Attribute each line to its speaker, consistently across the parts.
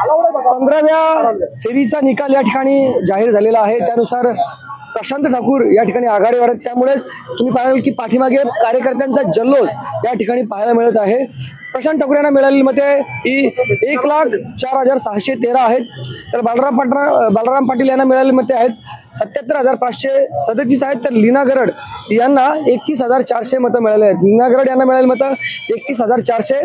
Speaker 1: 15व्या फेरीचा निकाल या ठिकाणी जाहीर झालेला आहे। त्यानुसार प्रशांत ठाकूर या ठिकाणी आघाडीवर आहेत। त्यामुळेच तुम्ही पाहाल की पाठीमागे कार्यकर्त्यांचा जल्लोष या ठिकाणी पाहायला मिळत आहे। प्रशांत ठाकूर यांना मिळालेली मते ही 1,04,613 आहेत। तर बालराम पाटील यांना मिळालेली मते आहेत 77,537 आहेत। तर लीना गरड यांना 31,400 मतं मिळाले आहेत। लीना गरड यांना मिळालेली मतं 31,400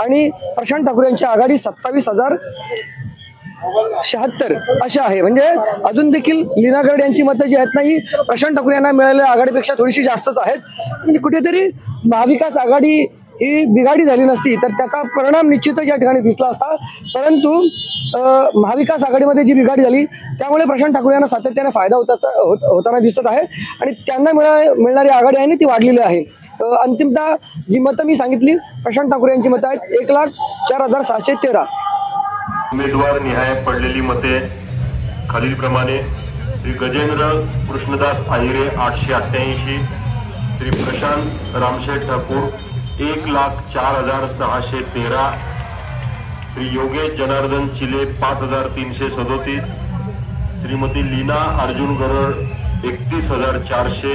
Speaker 1: आणि प्रशांत ठाकूर यांची आघाडी 27,076 अशी आहे। म्हणजे अजून देखील लीना गरड यांची मतं जी आहेत ना ही प्रशांत ठाकूर यांना मिळालेल्या आघाडीपेक्षा थोडीशी जास्तच आहेत। म्हणजे कुठेतरी महाविकास आघाडी ही बिघाडी झाली नसती तर त्याचा परिणाम निश्चितच या ठिकाणी दिसला असता। परंतु महाविकास आघाडीमध्ये जी बिघाडी झाली त्यामुळे प्रशांत ठाकूर यांना सातत्याने फायदा होताना दिसत आहे आणि त्यांना मिळणारी आघाडी आहे ती वाढलेली आहे। अंतिमतः जी मतं मी सांगितली प्रशांत ठाकूर यांची मतं आहेत 1,04,613।
Speaker 2: उमेदवार निहाय पडलेली मते खालीलप्रमाणे: श्री गजेंद्र कृष्णदास आहिरे 888, श्री प्रशांत रामशेठ ठाकूर 1,04,613, श्री योगेश जनार्दन चिले 5,337, श्रीमती लीना अर्जुन गरड 31,400,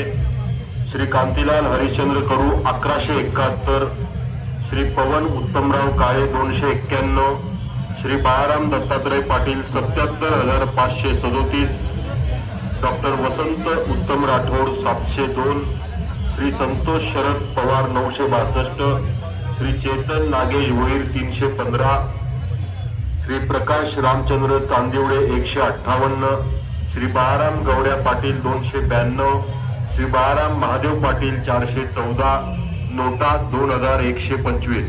Speaker 2: श्री कांतीलाल हरिश्चंद्र कडू 1,171, श्री पवन उत्तमराव काळे 291, श्री बाळाराम दत्तात्रय पाटील 77,537, डॉक्टर वसंत उत्तम राठोड 702, श्री संतोष शरद पवार 962, श्री चेतन नागेश भोईर 315, श्री प्रकाश रामचंद्र चांदिवडे 158, श्री बाळाराम गवड्या पाटील 292, श्री बाळाराम महादेव पाटील 414, नोटा 2,125।